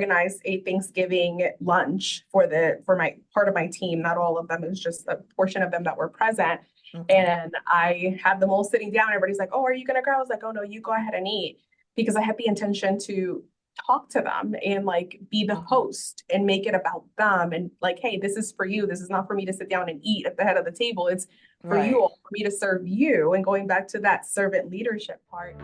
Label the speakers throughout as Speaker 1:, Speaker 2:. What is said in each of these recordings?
Speaker 1: organized a Thanksgiving lunch for my part of my team. Not all of them, it was just a portion of them that were present.
Speaker 2: Okay.
Speaker 1: And I had them all sitting down. Everybody's like, "Oh, are you gonna go?" I was like, "Oh no, you go ahead and eat," because I had the intention to talk to them and like be the
Speaker 2: Mhm.
Speaker 1: host and make it about them and like, hey, this is for you. This is not for me to sit down and eat at the head of the table. It's for you
Speaker 2: Right.
Speaker 1: all, for me to serve you. And going back to that servant leadership part.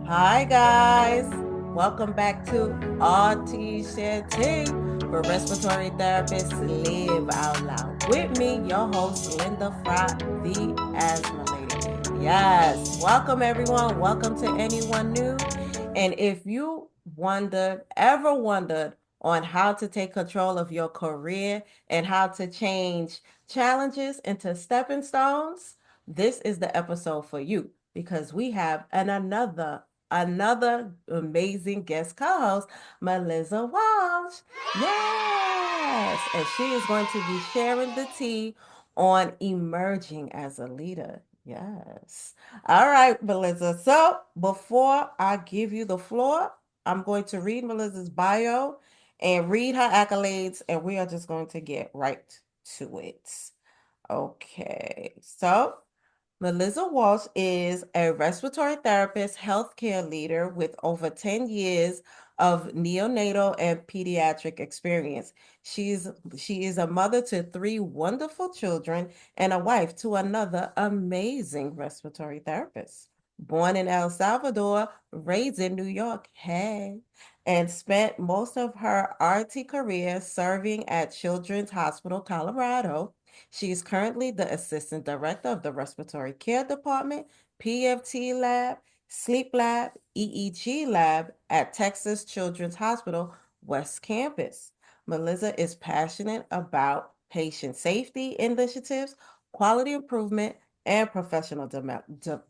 Speaker 2: Hi, guys. Welcome back to RTs Share Tea, where respiratory therapists live out loud. With me, your host, Linda Fry, the Asthma Lady. Yes. Welcome, everyone. Welcome to anyone new. And if you ever wondered on how to take control of your career and how to change challenges into stepping stones, this is the episode for you because we have another amazing guest co-host, Meliza Walsh. Yes. And she is going to be sharing the tea on emerging as a leader. Yes. All right, Melissa. So before I give you the floor, I'm going to read Melissa's bio and read her accolades, and we are just going to get right to it. Okay. So Meliza Walsh is a respiratory therapist, healthcare leader with over 10 years of neonatal and pediatric experience. She is a mother to three wonderful children and a wife to another amazing respiratory therapist. Born in El Salvador, raised in New York, hey, and spent most of her RT career serving at Children's Hospital, Colorado. She is currently the Assistant Director of the Respiratory Care Department, PFT Lab, Sleep Lab, EEG Lab at Texas Children's Hospital West Campus. Melissa is passionate about patient safety initiatives, quality improvement, and professional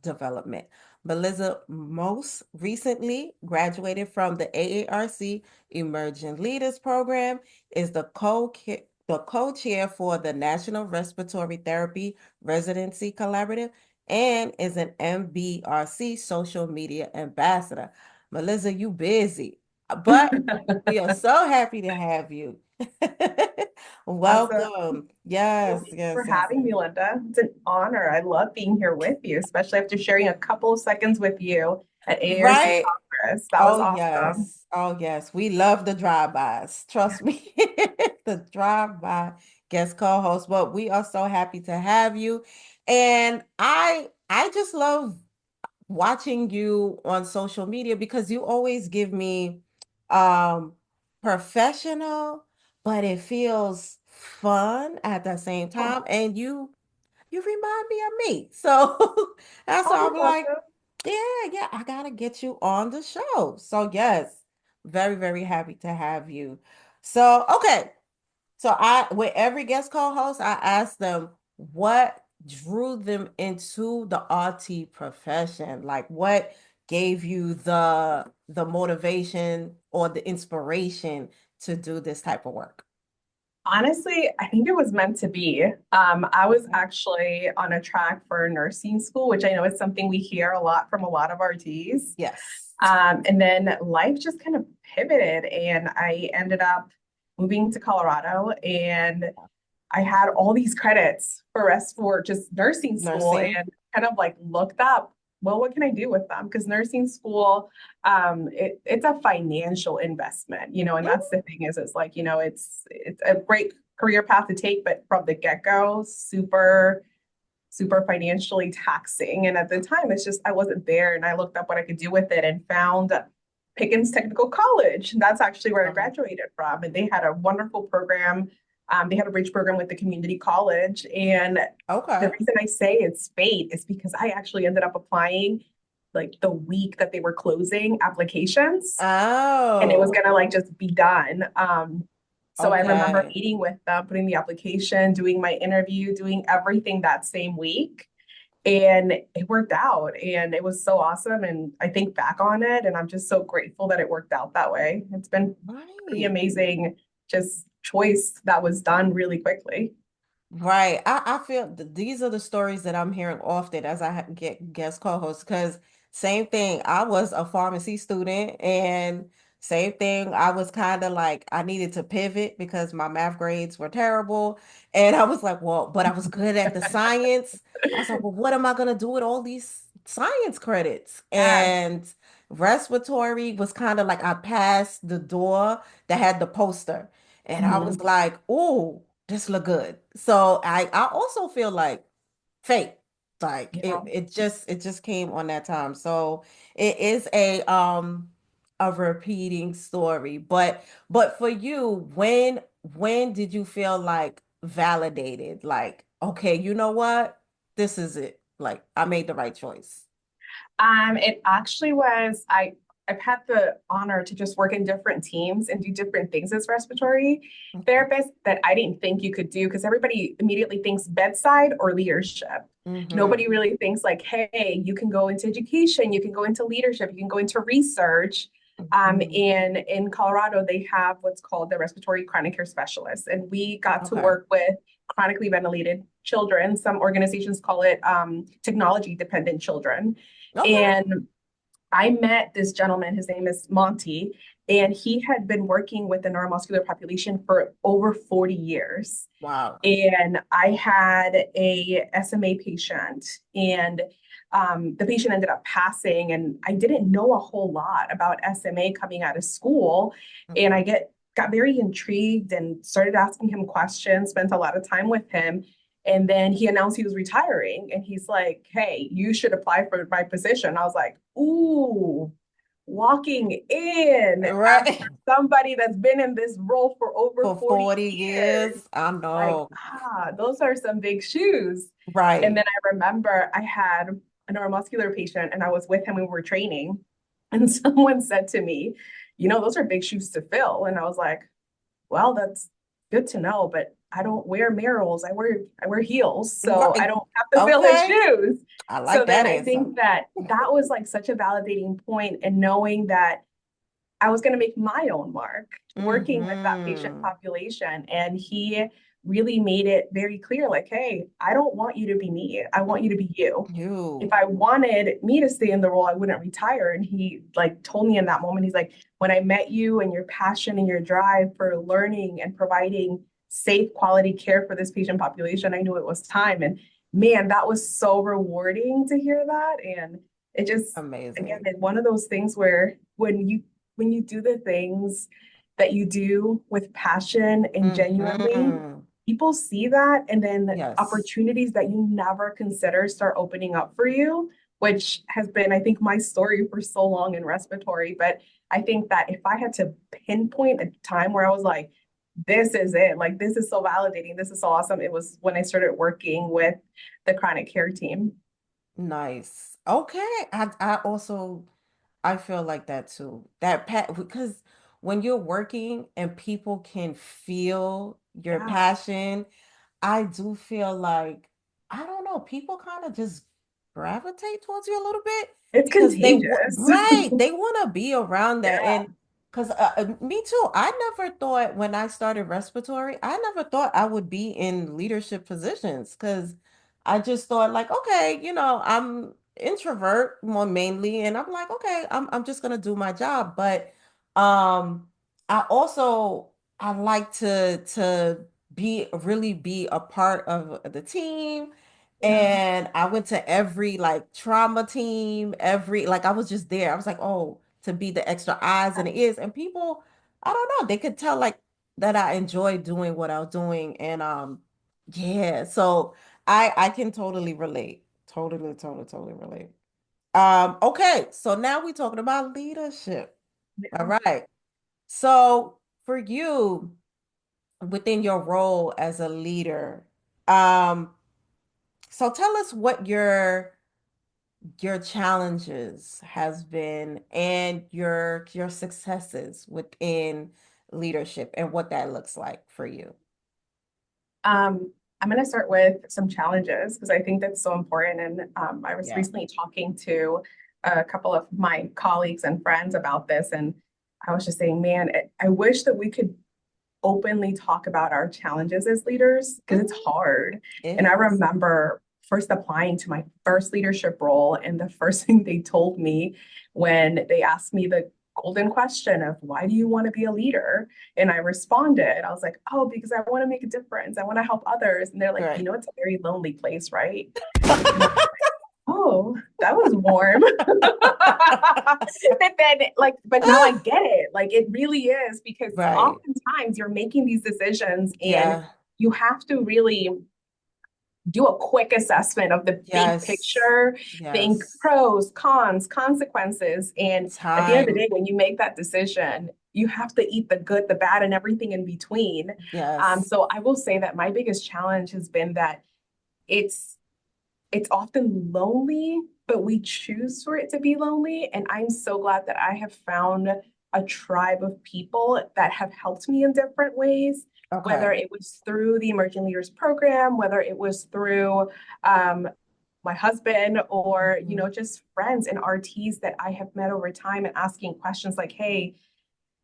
Speaker 2: development. Melissa most recently graduated from the AARC Emerging Leaders Program, is the co-chair for the National Respiratory Therapy Residency Collaborative, and is an MBRC social media ambassador. Melissa, you busy, but we are so happy to have you.
Speaker 1: Awesome.
Speaker 2: Welcome.
Speaker 1: Well,
Speaker 2: Yes,
Speaker 1: thank you
Speaker 2: yes,
Speaker 1: for
Speaker 2: yes,
Speaker 1: having
Speaker 2: yes.
Speaker 1: me, Linda. It's an honor. I love being here with you, especially after sharing a couple of seconds with you at AARC
Speaker 2: Right?
Speaker 1: Congress. That was
Speaker 2: Oh,
Speaker 1: awesome.
Speaker 2: yes. Oh, yes. We love the drive-bys. Trust me. The drive-by guest co-host. But we are so happy to have you. And I just love watching you on social media because you always give me um professional, but it feels fun at the same
Speaker 1: Oh,
Speaker 2: time. And you remind me of me. So that's
Speaker 1: oh,
Speaker 2: why I'm
Speaker 1: you're
Speaker 2: like,
Speaker 1: welcome.
Speaker 2: yeah, I gotta get you on the show. So yes, very, very happy to have you. So okay, so I with every guest co-host, I ask them what drew them into the RT profession. Like what gave you the motivation or the inspiration to do this type of work?
Speaker 1: Honestly, I think it was meant to be. I was
Speaker 2: Okay.
Speaker 1: actually on a track for nursing school, which I know is something we hear a lot from a lot of RTs.
Speaker 2: Yes.
Speaker 1: And then life just kind of pivoted, and I ended up moving to Colorado, and I had all these credits for just nursing school,
Speaker 2: Nursing.
Speaker 1: and kind of like looked up, well, what can I do with them? Because nursing school, it's a financial investment, and that's the thing is, it's like, it's a great career path to take, but from the get-go, super, super financially taxing. And at the time, it's just I wasn't there, and I looked up what I could do with it and found Pickens Technical College. That's actually where I
Speaker 2: Uh-huh.
Speaker 1: graduated from, and they had a wonderful program. They had a bridge program with the community college. And the
Speaker 2: Okay.
Speaker 1: reason I say it's fate is because I actually ended up applying like the week that they were closing applications, and it was
Speaker 2: Oh,
Speaker 1: gonna like just be done. So I remember
Speaker 2: okay.
Speaker 1: meeting with them, putting the application, doing my interview, doing everything that same week. And it worked out, and it was so awesome. And I think back on it, and I'm just so grateful that it worked out that way. It's been pretty
Speaker 2: Right.
Speaker 1: amazing, just choice that was done really quickly.
Speaker 2: Right. I feel these are the stories that I'm hearing often as get guest co-hosts because same thing. I was a pharmacy student and same thing. I was kind of like I needed to pivot because my math grades were terrible. And I was like, well, but I was good at the science. I was like, well, what am I gonna do with all these science credits?
Speaker 1: Yes.
Speaker 2: And respiratory was kind of like I passed the door that had the poster. And I was
Speaker 1: Mhm.
Speaker 2: like, oh, this look good. So I also feel like fate. Like
Speaker 1: Yeah.
Speaker 2: it just came on that time. So it is a repeating story. But for you, when did you feel like validated? Like, okay, you know what? This is it. Like I made the right choice.
Speaker 1: It actually was, I've had the honor to just work in different teams and do different things as respiratory
Speaker 2: Okay.
Speaker 1: therapist that I didn't think you could do because everybody immediately thinks bedside or leadership.
Speaker 2: Mm-hmm.
Speaker 1: Nobody really thinks like, hey, you can go into education, you can go into leadership, you can go into research.
Speaker 2: Mm-hmm.
Speaker 1: And in Colorado, they have what's called the respiratory chronic care specialist, and we got to
Speaker 2: Okay.
Speaker 1: work with chronically ventilated children. Some organizations call it technology dependent children.
Speaker 2: Okay.
Speaker 1: And I met this gentleman, his name is Monty, and he had been working with the neuromuscular population for over 40 years.
Speaker 2: Wow.
Speaker 1: And I had a SMA patient, and the patient ended up passing, and I didn't know a whole lot about SMA coming out of school. And
Speaker 2: Okay.
Speaker 1: got very intrigued and started asking him questions, spent a lot of time with him. And then he announced he was retiring, and he's like, "Hey, you should apply for my position." I was like, "Ooh, walking in
Speaker 2: Right.
Speaker 1: after somebody that's been in this role for over
Speaker 2: For
Speaker 1: 40
Speaker 2: 40
Speaker 1: years."
Speaker 2: years. I
Speaker 1: Like,
Speaker 2: know.
Speaker 1: those are some big shoes. And
Speaker 2: Right.
Speaker 1: then I remember I had a neuromuscular patient and I was with him when we were training. And someone said to me, those are big shoes to fill. And I was like, well, that's good to know, but I don't wear Merrills. I wear heels, so I
Speaker 2: Right.
Speaker 1: don't have to fill his
Speaker 2: Okay.
Speaker 1: shoes.
Speaker 2: I
Speaker 1: So
Speaker 2: like
Speaker 1: then
Speaker 2: that
Speaker 1: I
Speaker 2: answer.
Speaker 1: think that that was like such a validating point, and knowing that I was going to make my own mark working with that patient
Speaker 2: Mm-hmm.
Speaker 1: population. And he really made it very clear like, hey, I don't want you to be me. I want you to be you. If
Speaker 2: You.
Speaker 1: I wanted me to stay in the role, I wouldn't retire. And he like told me in that moment, he's like, when I met you and your passion and your drive for learning and providing safe quality care for this patient population, I knew it was time. And man, that was so rewarding to hear that. And it just, again,
Speaker 2: Amazing.
Speaker 1: it's one of those things where when you do the things that you do with passion and genuinely,
Speaker 2: Mm-hmm.
Speaker 1: people see that, and then
Speaker 2: Yes.
Speaker 1: opportunities that you never consider start opening up for you, which has been, I think, my story for so long in respiratory. But I think that if I had to pinpoint a time where I was like, this is it, like this is so validating, this is so awesome, it was when I started working with the chronic care team.
Speaker 2: Nice. Okay. I also I feel like that too. That because when you're working and people can feel your
Speaker 1: Yeah,
Speaker 2: passion, I do feel like, I don't know, people kind of just gravitate towards you a little bit
Speaker 1: it's
Speaker 2: because
Speaker 1: contagious.
Speaker 2: right, they want to be around that.
Speaker 1: Yeah.
Speaker 2: And because me too, I never thought when I started respiratory, I never thought I would be in leadership positions because I just thought like, okay, I'm introvert more mainly, and I'm like, okay, I'm just gonna do my job. But um, I also I like to be a part of the team.
Speaker 1: Yeah.
Speaker 2: And I went to every like trauma team, every like I was just there. I was like, oh, to be the extra eyes and ears. And people, I don't know, they could tell like that I enjoy doing what I was doing. And yeah, so I can totally relate. Totally, totally, totally relate. Okay, so now we're talking about leadership. All
Speaker 1: Yeah.
Speaker 2: right. So for you, within your role as a leader. Um, so tell us what your challenges has been and your successes within leadership and what that looks like for you.
Speaker 1: I'm going to start with some challenges because I think that's so important. And I was
Speaker 2: Yeah.
Speaker 1: recently talking to a couple of my colleagues and friends about this, and I was just saying, man, I wish that we could openly talk about our challenges as leaders because it's
Speaker 2: Mhm.
Speaker 1: hard.
Speaker 2: It
Speaker 1: And I
Speaker 2: is.
Speaker 1: remember first applying to my first leadership role, and the first thing they told me when they asked me the golden question of why do you want to be a leader? And I responded, I was like, oh, because I want to make a difference. I want to help others. And they're like,
Speaker 2: Right.
Speaker 1: it's a very lonely place, right? And I'm like, oh, that was warm. But then, like, but now I get it. Like, it really is because
Speaker 2: Right.
Speaker 1: oftentimes you're making these decisions and
Speaker 2: Yeah.
Speaker 1: you have to really do a quick assessment of the big
Speaker 2: Yes.
Speaker 1: picture, think
Speaker 2: Yes.
Speaker 1: pros, cons, consequences. And at the end of the
Speaker 2: Time.
Speaker 1: day, when you make that decision, you have to eat the good, the bad, and everything in between.
Speaker 2: Yes.
Speaker 1: So I will say that my biggest challenge has been that it's it's often lonely, but we choose for it to be lonely. And I'm so glad that I have found a tribe of people that have helped me in different ways, whether
Speaker 2: Okay.
Speaker 1: it was through the Emerging Leaders Program, whether it was through um, my husband or,
Speaker 2: Mhm.
Speaker 1: just friends and RTs that I have met over time and asking questions like, hey,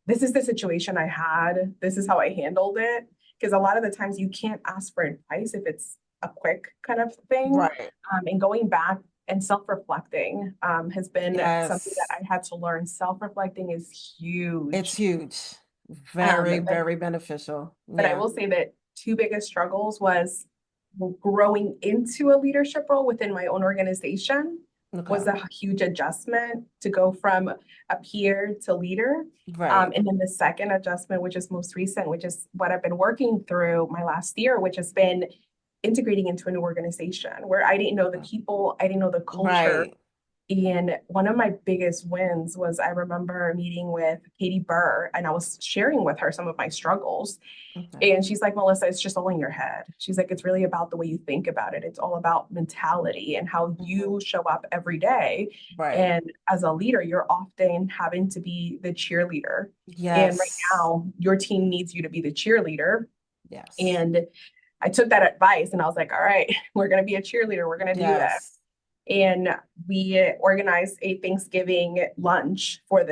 Speaker 1: this is the situation I had. This is how I handled it. Because a lot of the times you can't ask for advice if it's a quick kind of thing.
Speaker 2: Right.
Speaker 1: And going back and self-reflecting has been something that
Speaker 2: Yes.
Speaker 1: I had to learn. Self-reflecting is
Speaker 2: It's
Speaker 1: huge.
Speaker 2: huge.
Speaker 1: Um,
Speaker 2: Very,
Speaker 1: but,
Speaker 2: very beneficial.
Speaker 1: but I
Speaker 2: Yeah.
Speaker 1: will say that two biggest struggles was growing into a leadership role within my own organization was
Speaker 2: Okay.
Speaker 1: a huge adjustment to go from a peer to leader.
Speaker 2: Right.
Speaker 1: And then the second adjustment, which is most recent, which is what I've been working through my last year, which has been integrating into a new organization where I didn't know the people, I didn't know the culture.
Speaker 2: Right.
Speaker 1: And one of my biggest wins was I remember meeting with Katie Burr and I was sharing with her some of my struggles.
Speaker 2: Okay.
Speaker 1: And she's like, Melissa, it's just all in your head. She's like, it's really about the way you think about it. It's all about mentality and how
Speaker 2: Mhm.
Speaker 1: you show up every day.
Speaker 2: Right.
Speaker 1: And as a leader, you're often having to be the cheerleader. And right
Speaker 2: Yes.
Speaker 1: now, your team needs you to be the cheerleader.
Speaker 2: Yes.
Speaker 1: And I took that advice and I was like, all right, we're going to be a cheerleader. We're going to do this.
Speaker 2: Yes.
Speaker 1: And we organized a Thanksgiving lunch for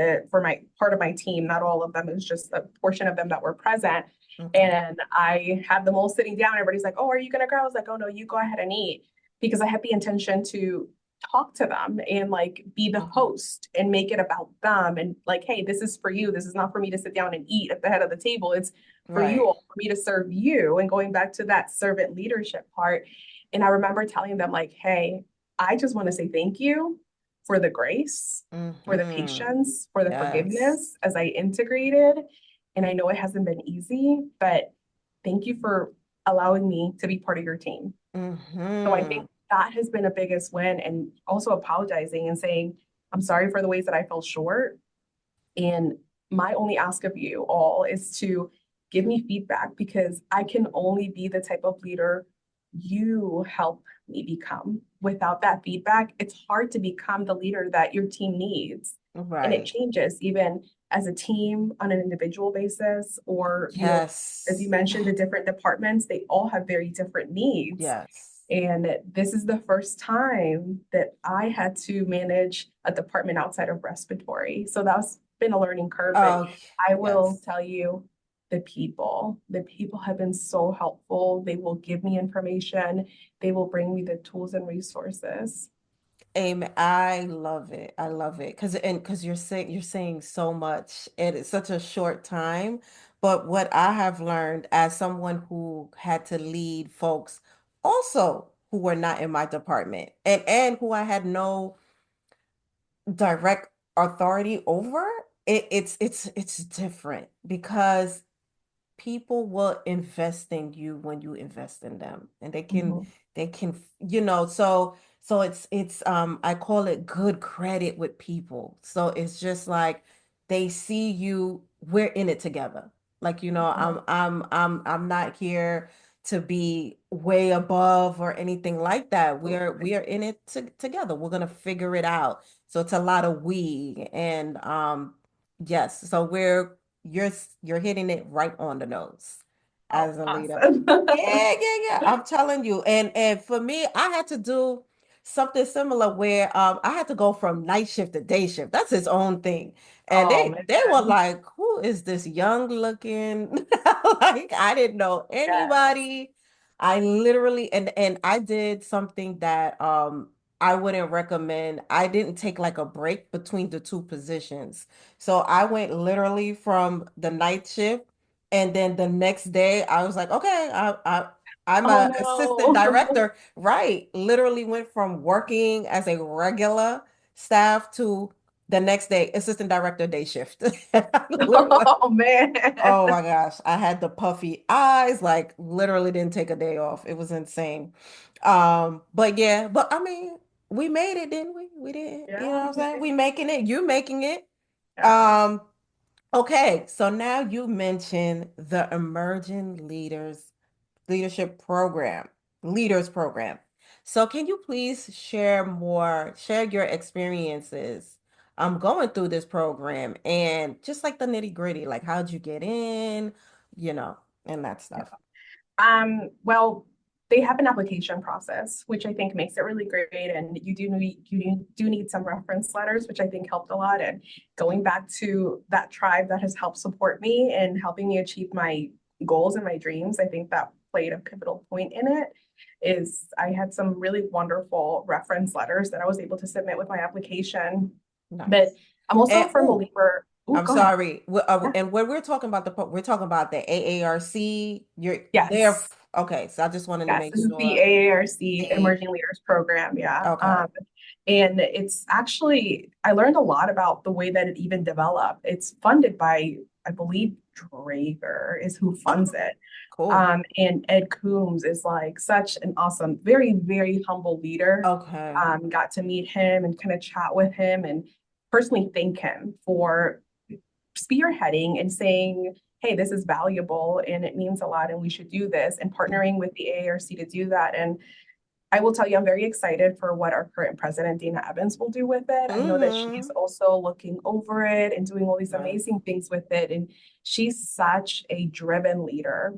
Speaker 1: my part of my team. Not all of them, it was just a portion of them that were present.
Speaker 2: Okay.
Speaker 1: And I had them all sitting down. Everybody's like, oh, are you gonna go? I was like, oh no, you go ahead and eat. Because I had the intention to talk to them and like be the
Speaker 2: Okay.
Speaker 1: host and make it about them and like, hey, this is for you. This is not for me to sit down and eat at the head of the table. It's for you
Speaker 2: Right.
Speaker 1: all, for me to serve you. And going back to that servant leadership part. And I remember telling them, like, hey, I just want to say thank you for the grace, for the
Speaker 2: Mm-hmm.
Speaker 1: patience, for the
Speaker 2: Yes.
Speaker 1: forgiveness as I integrated. And I know it hasn't been easy, but thank you for allowing me to be part of your team. So I
Speaker 2: Mm-hmm.
Speaker 1: think that has been a biggest win and also apologizing and saying, I'm sorry for the ways that I fell short. And my only ask of you all is to give me feedback because I can only be the type of leader you help me become. Without that feedback, it's hard to become the leader that your team needs. And it
Speaker 2: Right.
Speaker 1: changes even as a team on an individual basis, or, as you
Speaker 2: Yes.
Speaker 1: mentioned, the different departments, they all have very different needs.
Speaker 2: Yes.
Speaker 1: And this is the first time that I had to manage a department outside of respiratory. So that's been a learning curve. But
Speaker 2: Oh,
Speaker 1: I will
Speaker 2: yes.
Speaker 1: tell you, the people have been so helpful. They will give me information, they will bring me the tools and resources.
Speaker 2: Amy, I love it. I love it because you're saying so much and it's such a short time. But what I have learned as someone who had to lead folks also who were not in my department and who I had no direct authority over, it's different because people will invest in you when you invest in them and
Speaker 1: Mhm.
Speaker 2: they can so it's I call it good credit with people, so it's just like they see you, we're in it together, like I'm not here to be way above or anything like that. We are in it together, we're gonna figure it out. So it's a lot of we and yes, so you're you're hitting it right on the nose
Speaker 1: Oh,
Speaker 2: as a leader.
Speaker 1: awesome.
Speaker 2: Yeah, yeah, yeah. I'm telling you. And for me, I had to do something similar where I had to go from night shift to day shift. That's its own thing. And
Speaker 1: Oh
Speaker 2: they were
Speaker 1: man.
Speaker 2: like, who is this young looking? Like I didn't know
Speaker 1: Yes.
Speaker 2: anybody. I literally and I did something that I wouldn't recommend. I didn't take like a break between the two positions. So I went literally from the night shift and then the next day I was like, okay, I'm
Speaker 1: Oh
Speaker 2: a assistant
Speaker 1: no.
Speaker 2: director. Right. Literally went from working as a regular staff to the next day, assistant director day shift. Literally,
Speaker 1: Oh man.
Speaker 2: oh my gosh, I had the puffy eyes, like literally didn't take a day off. It was insane. But yeah, but I mean, we made it, didn't we? We did, you know
Speaker 1: Yeah.
Speaker 2: what I'm saying? We making it, you making it.
Speaker 1: Yes.
Speaker 2: Um, okay, so now you mentioned the emerging leadership program, leaders program. So can you please share your experiences going through this program and just like the nitty-gritty, like how'd you get in, you know, and that stuff.
Speaker 1: Well, they have an application process, which I think makes it really great. And you do need some reference letters, which I think helped a lot. And going back to that tribe that has helped support me and helping me achieve my goals and my dreams, I think that played a pivotal point in it. Is I had some really wonderful reference letters that I was able to submit with my application. But
Speaker 2: Nice.
Speaker 1: I'm also
Speaker 2: And
Speaker 1: a firm believer. Oh,
Speaker 2: I'm
Speaker 1: go ahead.
Speaker 2: sorry.
Speaker 1: Yeah.
Speaker 2: And when we're talking about we're talking about the AARC. You're there.
Speaker 1: Yes.
Speaker 2: Okay, so I just wanted to
Speaker 1: Yes,
Speaker 2: make
Speaker 1: this is the
Speaker 2: sure.
Speaker 1: AARC
Speaker 2: A
Speaker 1: Emerging Leaders Program. Yeah.
Speaker 2: okay,
Speaker 1: And it's actually, I learned a lot about the way that it even developed. It's funded by, I believe, Drager is who funds
Speaker 2: oh,
Speaker 1: it.
Speaker 2: cool.
Speaker 1: And Ed Coombs is like such an awesome, very, very humble leader.
Speaker 2: Okay.
Speaker 1: Got to meet him and kind of chat with him and personally thank him for spearheading and saying, hey, this is valuable and it means a lot and we should do this and partnering with the AARC to do that. And I will tell you, I'm very excited for what our current president, Dana Evans, will do with it. I know that she's
Speaker 2: Mm-hmm.
Speaker 1: also looking over it and doing all these
Speaker 2: Nice.
Speaker 1: amazing things with it. And she's such a driven leader.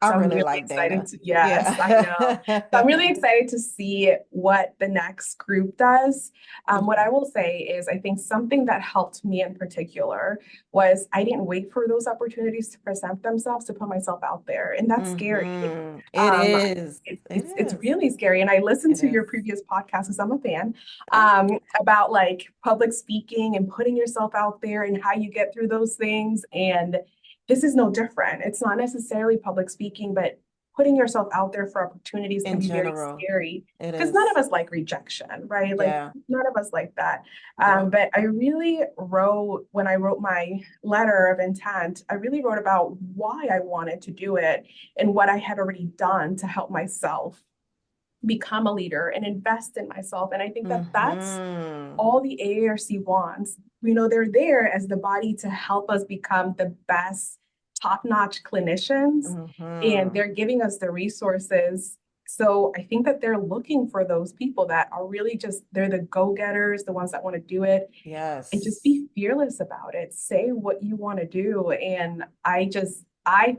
Speaker 2: I
Speaker 1: So I'm
Speaker 2: really
Speaker 1: really
Speaker 2: like
Speaker 1: excited
Speaker 2: Dana.
Speaker 1: to, yes, I know. So I'm
Speaker 2: Yeah.
Speaker 1: really excited to see what the next group does. What I will say is, I think something that helped me in particular was I didn't wait for those opportunities to present themselves to put myself out there. And that's scary.
Speaker 2: Mm-hmm. It
Speaker 1: Um,
Speaker 2: is. It
Speaker 1: it's
Speaker 2: is.
Speaker 1: really scary. And I listened
Speaker 2: It
Speaker 1: to
Speaker 2: is.
Speaker 1: your previous podcast because I'm a fan
Speaker 2: Oh,
Speaker 1: about like public speaking and putting yourself out there and how you get through those things. And this is no different. It's not necessarily public speaking, but putting yourself out there for opportunities can
Speaker 2: in
Speaker 1: be very
Speaker 2: general,
Speaker 1: scary
Speaker 2: it
Speaker 1: because none of
Speaker 2: is.
Speaker 1: us like rejection, right? Like
Speaker 2: Yeah.
Speaker 1: none of us like that.
Speaker 2: Yep.
Speaker 1: But I really wrote, when I wrote my letter of intent, I really wrote about why I wanted to do it and what I had already done to help myself become a leader and invest in myself. And I think that that's
Speaker 2: Mm-hmm.
Speaker 1: all the AARC wants. You know, they're there as the body to help us become the best top-notch clinicians, and
Speaker 2: Mm-hmm.
Speaker 1: they're giving us the resources. So I think that they're looking for those people that are really just, they're the go-getters, the ones that want to do it, and just
Speaker 2: Yes.
Speaker 1: be fearless about it. Say what you want to do. And I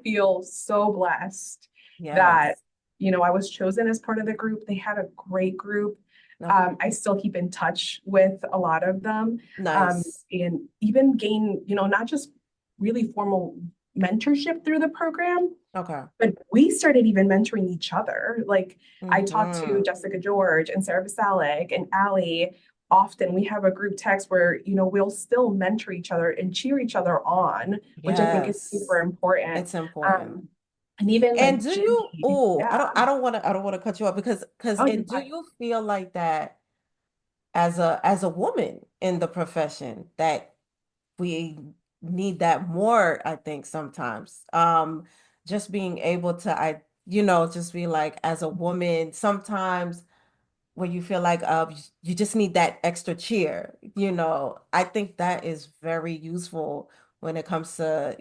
Speaker 1: feel so blessed that,
Speaker 2: Yes.
Speaker 1: I was chosen as part of the group. They had a great group.
Speaker 2: Okay.
Speaker 1: I still keep in touch with a lot of them,
Speaker 2: Nice.
Speaker 1: and even gain, not just really formal mentorship through the program,
Speaker 2: Okay.
Speaker 1: but we started even mentoring each other. Like I talked to
Speaker 2: Mm-hmm.
Speaker 1: Jessica George and Sarah Vasalik and Allie. Often we have a group text where, we'll still mentor each other and cheer each other on, which I think is super
Speaker 2: Yes.
Speaker 1: important.
Speaker 2: It's important.
Speaker 1: Um, and even
Speaker 2: And
Speaker 1: like
Speaker 2: do
Speaker 1: Jimmy,
Speaker 2: you, oh,
Speaker 1: yeah.
Speaker 2: I don't want to cut you off because,
Speaker 1: Oh, you're
Speaker 2: and do
Speaker 1: fine.
Speaker 2: you feel like that as a woman in the profession that we need that more, I think sometimes. Just being able to, just be like as a woman, sometimes when you feel like you just need that extra cheer, I think that is very useful when it comes to,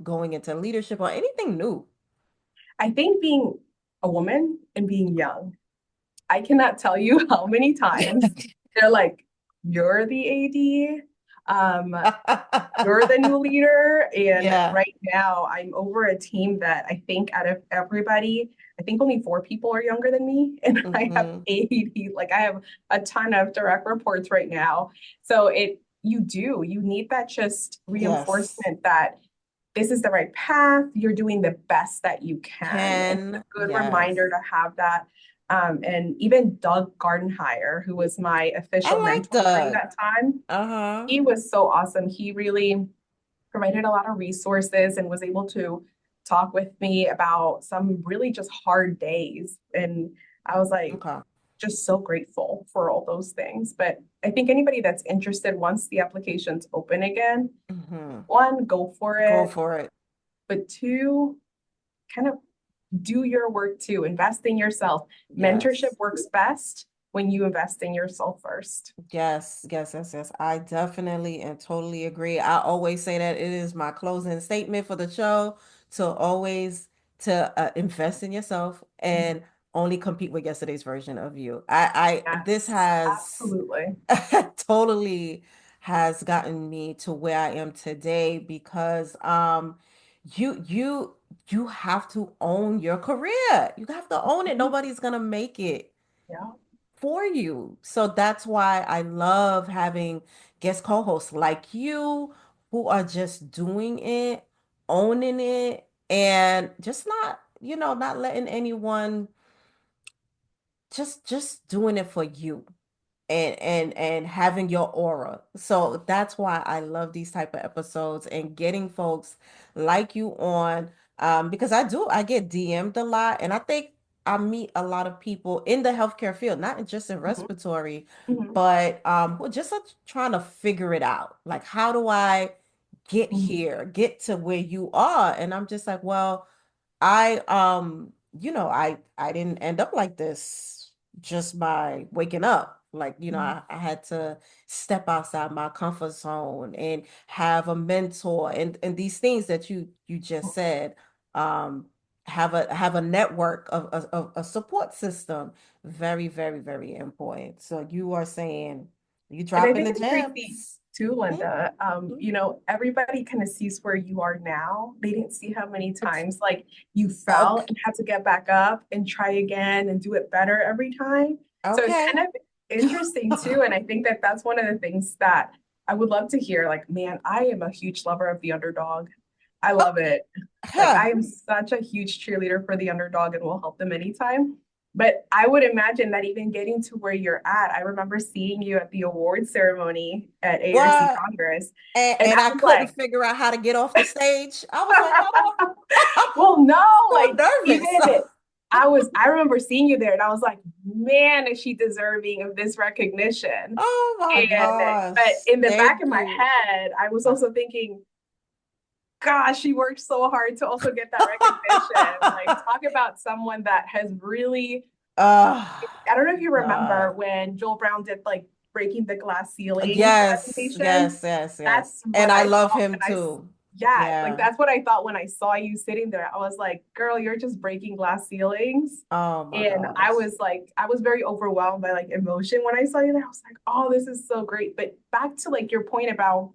Speaker 2: going into leadership or anything new.
Speaker 1: I think being a woman and being young, I cannot tell you how many times they're like, you're the AD. You're the new leader. And
Speaker 2: Yeah.
Speaker 1: right now, I'm over a team that I think out of everybody, I think only 4 people are younger than me. And I have
Speaker 2: Hmm.
Speaker 1: 80, like I have a ton of direct reports right now. So you do. You need that just
Speaker 2: Yes.
Speaker 1: reinforcement that this is the right path. You're doing the best that you can. And it's a good
Speaker 2: Yes.
Speaker 1: reminder to have that. And even Doug Gardenhire, who was my official
Speaker 2: I like
Speaker 1: mentor during
Speaker 2: Doug.
Speaker 1: that time,
Speaker 2: Uh-huh.
Speaker 1: he was so awesome. He really provided a lot of resources and was able to talk with me about some really just hard days. And I was like,
Speaker 2: Okay.
Speaker 1: just so grateful for all those things. But I think anybody that's interested, once the application's open again,
Speaker 2: Hmm.
Speaker 1: one, go for
Speaker 2: Go
Speaker 1: it.
Speaker 2: for it.
Speaker 1: But two, kind of do your work too. Invest in yourself. Mentorship
Speaker 2: Yes.
Speaker 1: works best when you invest in yourself first.
Speaker 2: Yes, yes, yes, yes. I definitely and totally agree. I always say that it is my closing statement for the show to always to invest in yourself and only compete with yesterday's version of you. This
Speaker 1: Yes,
Speaker 2: has
Speaker 1: absolutely.
Speaker 2: totally has gotten me to where I am today because you you you have to own your career. You have to own it. Nobody's gonna make it
Speaker 1: Yeah.
Speaker 2: for you. So that's why I love having guest co-hosts like you who are just doing it, owning it, and just not, not letting anyone just doing it for you and having your aura. So that's why I love these type of episodes and getting folks like you on because I get DM'd a lot and I think I meet a lot of people in the healthcare field, not just in
Speaker 1: Mhm.
Speaker 2: respiratory,
Speaker 1: Mhm.
Speaker 2: but who are just trying to figure it out. Like how do I get
Speaker 1: Mhm.
Speaker 2: here, get to where you are? And I'm just like, well, I didn't end up like this just by waking up. Like,
Speaker 1: Mhm.
Speaker 2: I had to step outside my comfort zone and have a mentor and these things that you just said. Um, have a network of a support system. Very, very, very important. So you are saying you
Speaker 1: And I
Speaker 2: dropping
Speaker 1: think
Speaker 2: the
Speaker 1: it's crazy
Speaker 2: gems.
Speaker 1: too,
Speaker 2: Mhm,
Speaker 1: Linda.
Speaker 2: mhm.
Speaker 1: Everybody kind of sees where you are now. They didn't see how many times like you fell
Speaker 2: Okay.
Speaker 1: and had to get back up and try again and do it better every time. So it's
Speaker 2: Okay.
Speaker 1: kind of interesting too. And I think that that's one of the things that I would love to hear. Like, man, I am a huge lover of the underdog. I love it. Like,
Speaker 2: Huh.
Speaker 1: I am such a huge cheerleader for the underdog and will help them anytime. But I would imagine that even getting to where you're at, I remember seeing you at the award ceremony at ARC
Speaker 2: What?
Speaker 1: Congress.
Speaker 2: And,
Speaker 1: And
Speaker 2: and
Speaker 1: I
Speaker 2: I
Speaker 1: was
Speaker 2: couldn't
Speaker 1: like,
Speaker 2: figure out how to get off the stage. I was like, oh,
Speaker 1: well, no,
Speaker 2: I'm
Speaker 1: like
Speaker 2: so nervous.
Speaker 1: even I remember seeing you there and I was like, man, is she deserving of this recognition?
Speaker 2: Oh my
Speaker 1: And
Speaker 2: gosh.
Speaker 1: but in the back
Speaker 2: Thank
Speaker 1: of my
Speaker 2: you.
Speaker 1: head, I was also thinking, gosh, she worked so hard to also get that recognition. Like, talk about someone that has really,
Speaker 2: Oh
Speaker 1: I don't know if you remember
Speaker 2: God.
Speaker 1: when Joel Brown did like breaking the glass ceiling
Speaker 2: Yes,
Speaker 1: presentation.
Speaker 2: yes, yes, yes.
Speaker 1: That's
Speaker 2: And
Speaker 1: what
Speaker 2: I
Speaker 1: I
Speaker 2: love
Speaker 1: thought
Speaker 2: him
Speaker 1: when
Speaker 2: too.
Speaker 1: yeah, like
Speaker 2: Yeah.
Speaker 1: that's what I thought when I saw you sitting there. I was like, girl, you're just breaking glass ceilings.
Speaker 2: Oh my
Speaker 1: And
Speaker 2: gosh.
Speaker 1: I was very overwhelmed by like emotion when I saw you there. I was like, oh, this is so great. But back to like your point about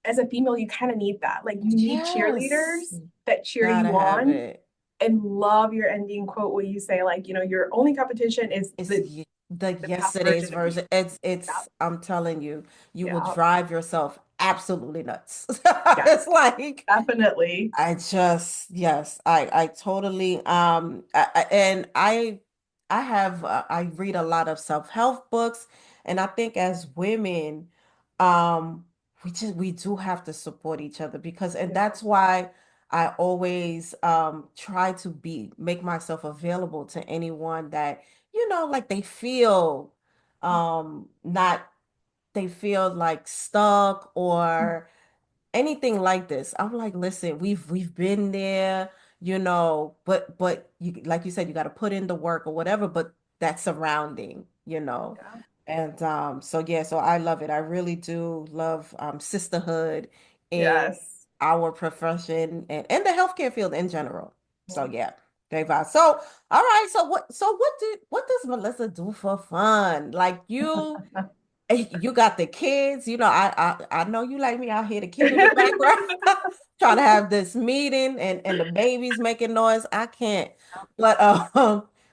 Speaker 1: as a female, you kind of need that. Like you need
Speaker 2: Yes.
Speaker 1: cheerleaders that cheer
Speaker 2: Gotta
Speaker 1: you
Speaker 2: have
Speaker 1: on
Speaker 2: it.
Speaker 1: and love your ending quote where you say, like, your only competition is
Speaker 2: It's the
Speaker 1: the past
Speaker 2: yesterday's
Speaker 1: version of you.
Speaker 2: version.
Speaker 1: Yeah,
Speaker 2: I'm telling you, you will
Speaker 1: yeah,
Speaker 2: drive yourself absolutely nuts.
Speaker 1: yeah,
Speaker 2: It's like
Speaker 1: definitely.
Speaker 2: yes, I totally and I have I read a lot of self-help books and I think as women um we do have to support each other because and
Speaker 1: Yeah.
Speaker 2: that's why I always try to be make myself available to anyone that like not they feel like stuck or anything like this. I'm like, listen, we've been there, but you like you said, you got to put in the work or whatever, but that's surrounding.
Speaker 1: Yeah.
Speaker 2: And so yeah, so I love it. I really do love sisterhood in
Speaker 1: Yes.
Speaker 2: our profession and the healthcare field in general. So yeah, great vibe. So all right, so what does Melissa do for fun? Like you got the kids, I know you like me out here, the kid in the background, trying to have this meeting and the baby's making noise. I can't. But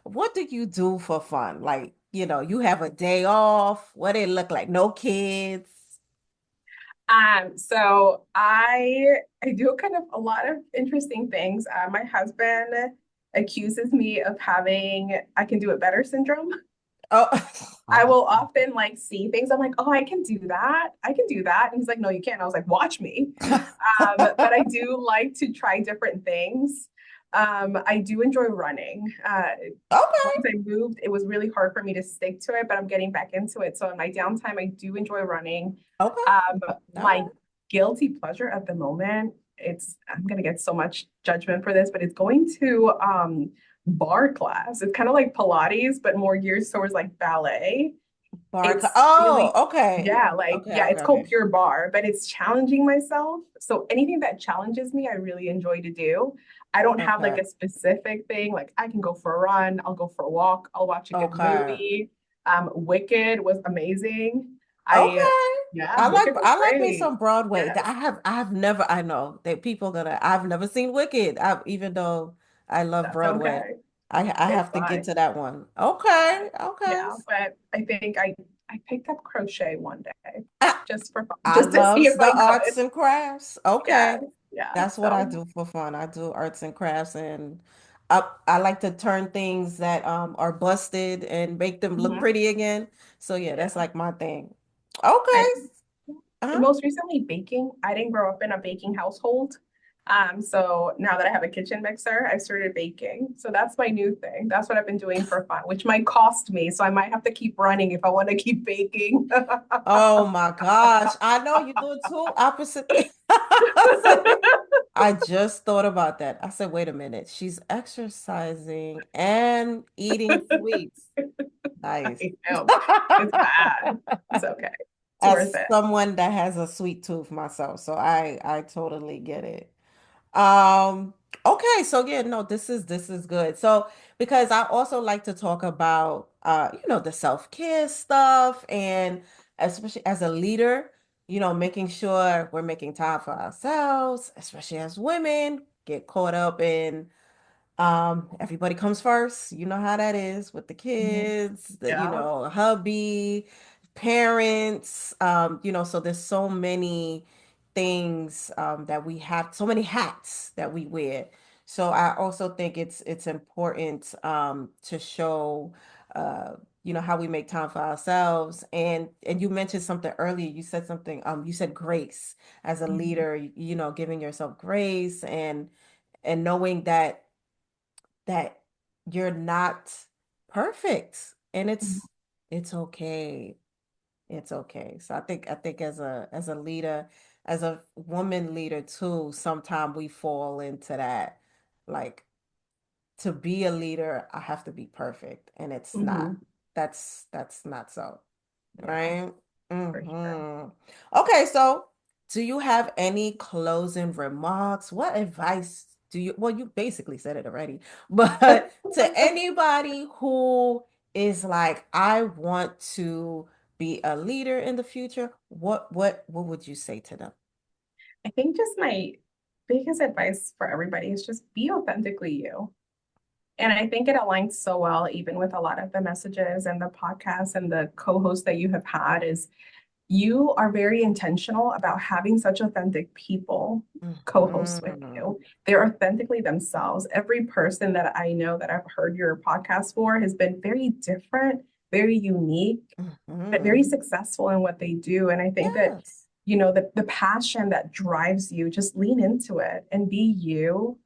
Speaker 2: what do you do for fun? Like, you have a day off. What it look like? No kids.
Speaker 1: So I do kind of a lot of interesting things. My husband accuses me of having I can do it better syndrome.
Speaker 2: Oh,
Speaker 1: I
Speaker 2: oh.
Speaker 1: will often like see things. I'm like, oh, I can do that. I can do that. And he's like, no, you can't. I was like, watch me. But I do like to try different things. I do enjoy running.
Speaker 2: Okay,
Speaker 1: Once I moved, it was really hard for me to stick to it, but I'm getting back into it. So in my downtime, I do enjoy running.
Speaker 2: okay,
Speaker 1: Um,
Speaker 2: all
Speaker 1: my
Speaker 2: right.
Speaker 1: guilty pleasure at the moment, I'm gonna get so much judgment for this, but it's going to bar class. It's kind of like Pilates, but more geared towards like ballet. It's
Speaker 2: Oh,
Speaker 1: really,
Speaker 2: okay.
Speaker 1: yeah, like,
Speaker 2: Okay,
Speaker 1: yeah,
Speaker 2: okay,
Speaker 1: it's called
Speaker 2: okay.
Speaker 1: pure bar, but it's challenging myself. So anything that challenges me, I really enjoy to do. I don't have like
Speaker 2: Okay.
Speaker 1: a specific thing. Like I can go for a run, I'll go for a walk, I'll watch a good
Speaker 2: Okay.
Speaker 1: movie. Wicked was amazing. I,
Speaker 2: Okay.
Speaker 1: yeah, Wicked was
Speaker 2: I like me
Speaker 1: great.
Speaker 2: some Broadway.
Speaker 1: Yes,
Speaker 2: I have never I know that people gonna I've never seen Wicked. Even though I love
Speaker 1: that's
Speaker 2: Broadway.
Speaker 1: okay.
Speaker 2: I
Speaker 1: It's
Speaker 2: have to get
Speaker 1: fine.
Speaker 2: to that one.
Speaker 1: Yeah,
Speaker 2: Okay. Okay.
Speaker 1: yeah, but I think I picked up crochet one day
Speaker 2: I,
Speaker 1: just for fun,
Speaker 2: I
Speaker 1: just to see
Speaker 2: loves
Speaker 1: if I
Speaker 2: the arts
Speaker 1: could.
Speaker 2: and crafts.
Speaker 1: Yes,
Speaker 2: Okay.
Speaker 1: yeah.
Speaker 2: That's what I
Speaker 1: So
Speaker 2: do for fun. I do arts and crafts and I like to turn things that are busted and make them look
Speaker 1: mhm,
Speaker 2: pretty again. So yeah, that's
Speaker 1: yeah.
Speaker 2: like my thing. Okay.
Speaker 1: I
Speaker 2: Uh-huh.
Speaker 1: most recently baking. I didn't grow up in a baking household. So now that I have a kitchen mixer, I started baking. So that's my new thing. That's what I've been doing for fun, which might cost me. So I might have to keep running if I want to keep baking.
Speaker 2: Oh my gosh. I know you're doing two opposite things. I just thought about that. I said, wait a minute. She's exercising and eating sweets. Nice.
Speaker 1: I know. It's bad. It's okay. It's worth
Speaker 2: As
Speaker 1: it.
Speaker 2: someone that has a sweet tooth myself, so I totally get it. Okay, so yeah, no, this is good. So because I also like to talk about the self-care stuff and especially as a leader, making sure we're making time for ourselves, especially as women, get caught up in everybody comes first. You know how that is with the
Speaker 1: Mhm.
Speaker 2: kids,
Speaker 1: Yeah.
Speaker 2: hubby, parents, so there's so many things that we have, so many hats that we wear. So I also think it's important to show how we make time for ourselves. And you mentioned something earlier. You said something, you said grace as a
Speaker 1: Mhm.
Speaker 2: leader, giving yourself grace and knowing that you're not perfect and
Speaker 1: Mhm.
Speaker 2: it's okay. It's okay. So I think as a leader, as a woman leader too, sometimes we fall into that like to be a leader, I have to be perfect and it's not.
Speaker 1: Mhm.
Speaker 2: That's not so.
Speaker 1: Yeah,
Speaker 2: Right?
Speaker 1: for sure.
Speaker 2: Okay, so do you have any closing remarks? What advice do you, well, you basically said it already, but to anybody who is like, I want to be a leader in the future, what would you say to them?
Speaker 1: I think just my biggest advice for everybody is just be authentically you. And I think it aligns so well, even with a lot of the messages and the podcasts and the co-hosts that you have had, is you are very intentional about having such authentic people co-host with
Speaker 2: Mhm.
Speaker 1: you. They're authentically themselves. Every person that I know that I've heard your podcast for has been very different, very unique, but
Speaker 2: Mhm.
Speaker 1: very successful in what they do. And I think that,
Speaker 2: Yes.
Speaker 1: the passion that drives you, just lean into it and be you.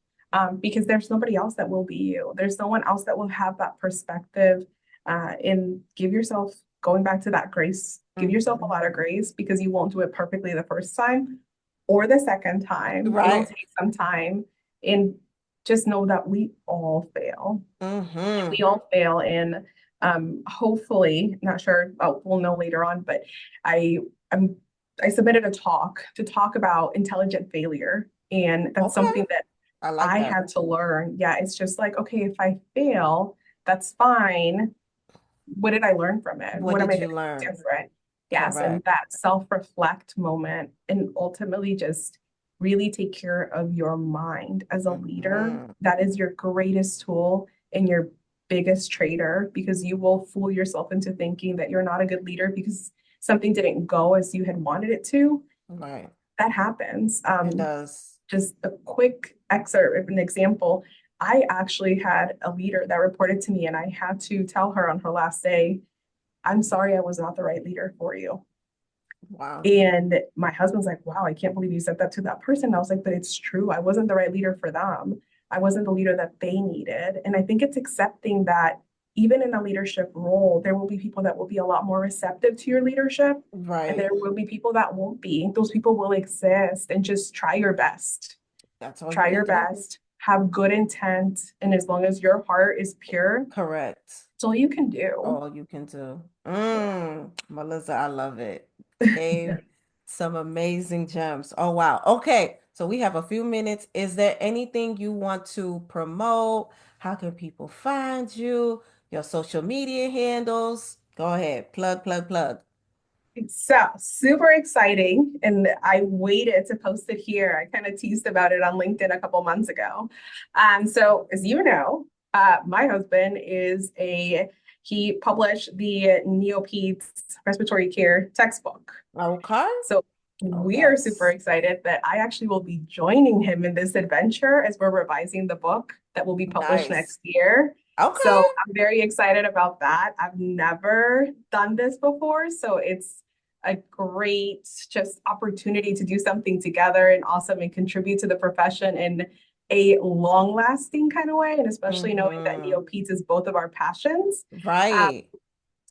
Speaker 1: Because there's nobody else that will be you. There's no one else that will have that perspective. And give yourself, going back to that grace, give yourself a lot of
Speaker 2: Mhm.
Speaker 1: grace because you won't do it perfectly the first time or the second time. It'll
Speaker 2: Right?
Speaker 1: take some time. And just know that we all fail.
Speaker 2: Mm-hmm.
Speaker 1: We all fail in hopefully, not sure, we'll know later on, but I I'm I submitted a talk to talk about intelligent failure. And that's
Speaker 2: Okay.
Speaker 1: something that
Speaker 2: I like
Speaker 1: I
Speaker 2: that.
Speaker 1: had to learn. Yeah, it's just like, okay, if I fail, that's fine. What did I learn from it?
Speaker 2: What
Speaker 1: What am
Speaker 2: did
Speaker 1: I
Speaker 2: you
Speaker 1: going to do
Speaker 2: learn?
Speaker 1: different? Yes, and
Speaker 2: Correct.
Speaker 1: that self-reflect moment and ultimately just really take care of your mind as a leader.
Speaker 2: Hmm.
Speaker 1: That is your greatest tool and your biggest traitor because you will fool yourself into thinking that you're not a good leader because something didn't go as you had wanted it to.
Speaker 2: Right.
Speaker 1: That happens.
Speaker 2: It does.
Speaker 1: Just a quick excerpt of an example. I actually had a leader that reported to me, and I had to tell her on her last day, I'm sorry I was not the right leader for you.
Speaker 2: Wow.
Speaker 1: And my husband's like, wow, I can't believe you said that to that person. And I was like, but it's true. I wasn't the right leader for them. I wasn't the leader that they needed. And I think it's accepting that even in a leadership role, there will be people that will be a lot more receptive to your leadership. And
Speaker 2: Right.
Speaker 1: there will be people that won't be. Those people will exist, and just try your best.
Speaker 2: That's all you
Speaker 1: Try
Speaker 2: can
Speaker 1: your
Speaker 2: do.
Speaker 1: best, have good intent. And as long as your heart is pure,
Speaker 2: Correct.
Speaker 1: that's all you can do.
Speaker 2: All you can do.
Speaker 1: Yeah.
Speaker 2: Melissa, I love it. Gave some amazing gems. Oh, wow. Okay. So we have a few minutes. Is there anything you want to promote? How can people find you? Your social media handles? Go ahead. Plug, plug, plug.
Speaker 1: So super exciting. And I waited to post it here. I kind of teased about it on LinkedIn a couple months ago. So as you know, my husband he published the Neopeds respiratory care textbook.
Speaker 2: Okay.
Speaker 1: So
Speaker 2: Oh,
Speaker 1: we are super
Speaker 2: yes.
Speaker 1: excited that I actually will be joining him in this adventure as we're revising the book that will be published
Speaker 2: Nice.
Speaker 1: next year.
Speaker 2: Okay.
Speaker 1: So I'm very excited about that. I've never done this before, so it's a great just opportunity to do something together and awesome and contribute to the profession in a long-lasting kind of way, and especially knowing that
Speaker 2: Mm-hmm.
Speaker 1: neo-peds is both of our passions. Um,
Speaker 2: Right.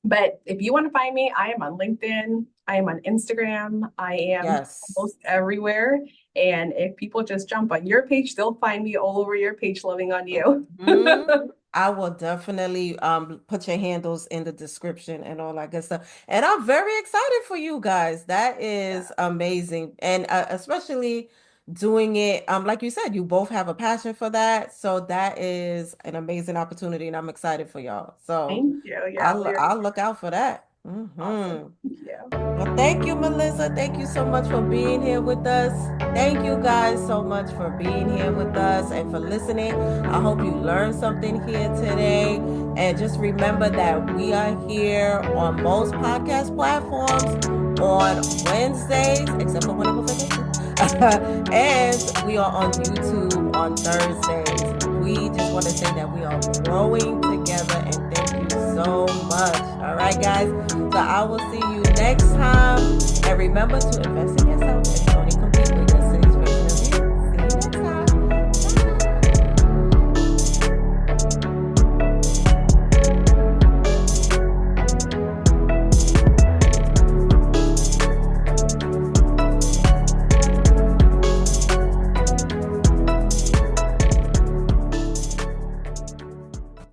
Speaker 1: but if you want to find me, I am on LinkedIn, I am on Instagram, I am
Speaker 2: Yes.
Speaker 1: almost everywhere. And if people just jump on your page, they'll find me all over your page, loving on you.
Speaker 2: Mhm. I will definitely put your handles in the description and all that good stuff. And I'm very excited for you guys. That
Speaker 1: Yeah,
Speaker 2: is amazing. And especially doing it like you said, you both have a passion for that. So that is an amazing opportunity and I'm excited for y'all. So
Speaker 1: thank you. Yeah, we are
Speaker 2: I'll look out for that.
Speaker 1: awesome. Thank you.
Speaker 2: Well, thank you, Melissa. Thank you so much for being here with us. Thank you guys so much for being here with us and for listening. I hope you learned something here today. And just remember that we are here on most podcast platforms on Wednesdays, except for when I'm on vacation. And we are on YouTube on Thursdays. We just want to say that we are growing together and thank you so much. All right, guys. So I will see you next time. And remember to invest in yourself.